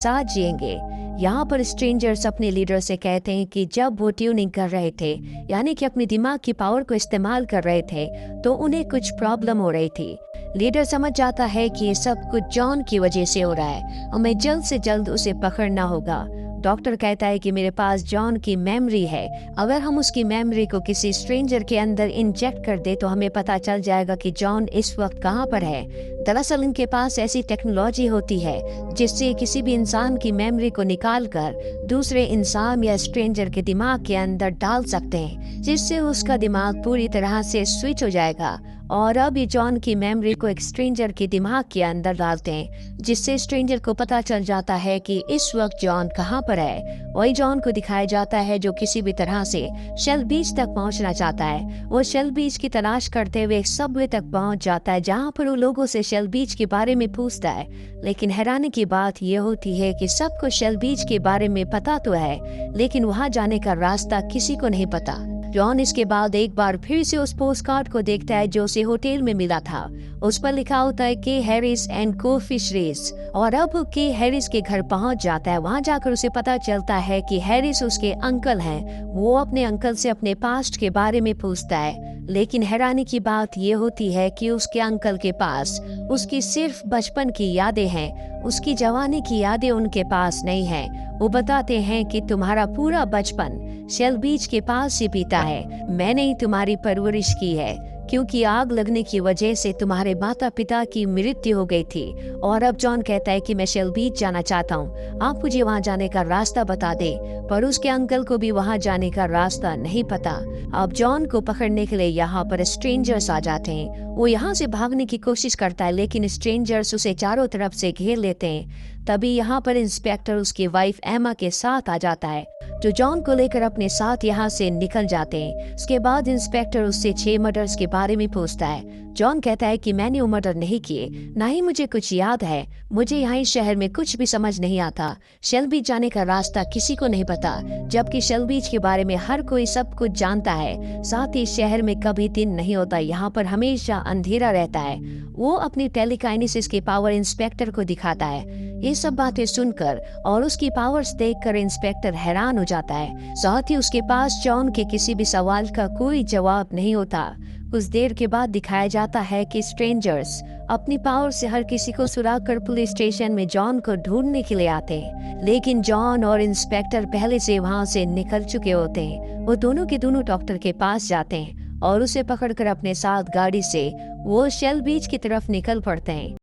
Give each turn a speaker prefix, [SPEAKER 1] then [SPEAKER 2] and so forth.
[SPEAKER 1] साथ जिएंगे। यहाँ पर स्ट्रेंजर्स अपने लीडर से कहते हैं कि जब वो ट्यूनिंग कर रहे थे, यानी कि अपनी दिमाग की पावर को इस्तेमाल कर रहे थे, तो उन्हें कुछ प्रॉब्लम हो रही थी। लीडर समझ जाता है कि ये सब कुछ जॉन की वजह से हो रहा है, हमें जल्द से जल्द उसे पकड़ना होगा। डॉक्टर कहता है कि मेरे पास जॉन की मेमोरी है, अगर हम उसकी मेमोरी को किसी स्ट्रेंजर के अंदर इंजेक्ट कर दे तो हमें पता चल जाएगा कि जॉन इस वक्त कहाँ पर है। दरअसल इनके पास ऐसी टेक्नोलॉजी होती है जिससे किसी भी इंसान की मेमोरी को निकाल कर दूसरे इंसान या स्ट्रेंजर के दिमाग के अंदर डाल सकते हैं, जिससे उसका दिमाग पूरी तरह से स्विच हो जाएगा। और अब ये जॉन की मेमोरी को एक स्ट्रेंजर के दिमाग के अंदर डालते हैं, जिससे स्ट्रेंजर को पता चल जाता है कि इस वक्त जॉन कहाँ पर है। वही जॉन को दिखाया जाता है जो किसी भी तरह से शेल बीच तक पहुंचना चाहता है। वो शेल बीच की तलाश करते हुए सबवे तक पहुंच जाता है, जहां पर वो लोगों से शेल बीच के बारे में पूछता है। लेकिन हैरानी की बात यह होती है कि सबको शेल बीच के बारे में पता तो है, लेकिन वहां जाने का रास्ता किसी को नहीं पता। जॉन इसके बाद एक बार फिर से उस पोस्ट कार्ड को देखता है जो उसे होटल में मिला था। उस पर लिखा होता है के हैरिस एंड को फिशरीज, और अब के हैरिस के घर पहुंच जाता है। वहां जाकर उसे पता चलता है कि हैरिस उसके अंकल हैं। वो अपने अंकल से अपने पास्ट के बारे में पूछता है, लेकिन हैरानी की बात यह होती है कि उसके अंकल के पास उसकी सिर्फ बचपन की यादें हैं, उसकी जवानी की यादें उनके पास नहीं हैं। वो बताते हैं कि तुम्हारा पूरा बचपन शेल बीच के पास ही बीता है, मैंने ही तुम्हारी परवरिश की है, क्योंकि आग लगने की वजह से तुम्हारे माता पिता की मृत्यु हो गई थी। और अब जॉन कहता है कि मैं शेल बीच जाना चाहता हूँ, आप मुझे वहाँ जाने का रास्ता बता दे। पर उसके अंकल को भी वहाँ जाने का रास्ता नहीं पता। अब जॉन को पकड़ने के लिए यहाँ पर स्ट्रेंजर्स आ जाते हैं। वो यहाँ से भागने की कोशिश करता है, लेकिन स्ट्रेंजर्स उसे चारों तरफ से घेर लेते हैं। तभी यहाँ पर इंस्पेक्टर उसकी वाइफ एमा के साथ आ जाता है, जो जॉन को लेकर अपने साथ यहाँ से निकल जाते हैं। उसके बाद इंस्पेक्टर उससे 6 मर्डर्स के बारे में पूछता है। जॉन कहता है कि मैंने वो मर्डर नहीं किए, ना ही मुझे कुछ याद है, मुझे यहाँ इस शहर में कुछ भी समझ नहीं आता। शेल बीच जाने का रास्ता किसी को नहीं पता, जबकि शेल बीच के बारे में हर कोई सब कुछ जानता है। साथ ही शहर में कभी दिन नहीं होता, यहाँ पर हमेशा अंधेरा रहता है। वो अपनी टेलीकाइनेसिस की पावर इंस्पेक्टर को दिखाता है। ये सब बातें सुनकर और उसकी पावर्स देखकर इंस्पेक्टर हैरान हो जाता है। साथ ही उसके पास जॉन के किसी भी सवाल का कोई जवाब नहीं होता। कुछ देर के बाद दिखाया जाता है कि स्ट्रेंजर्स अपनी पावर से हर किसी को सुराग कर पुलिस स्टेशन में जॉन को ढूंढने के लिए आते हैं, लेकिन जॉन और इंस्पेक्टर पहले से वहां से निकल चुके होते हैं। वो दोनों के दोनों डॉक्टर के पास जाते हैं और उसे पकड़कर अपने साथ गाड़ी से वो शेल बीच की तरफ निकल पड़ते हैं।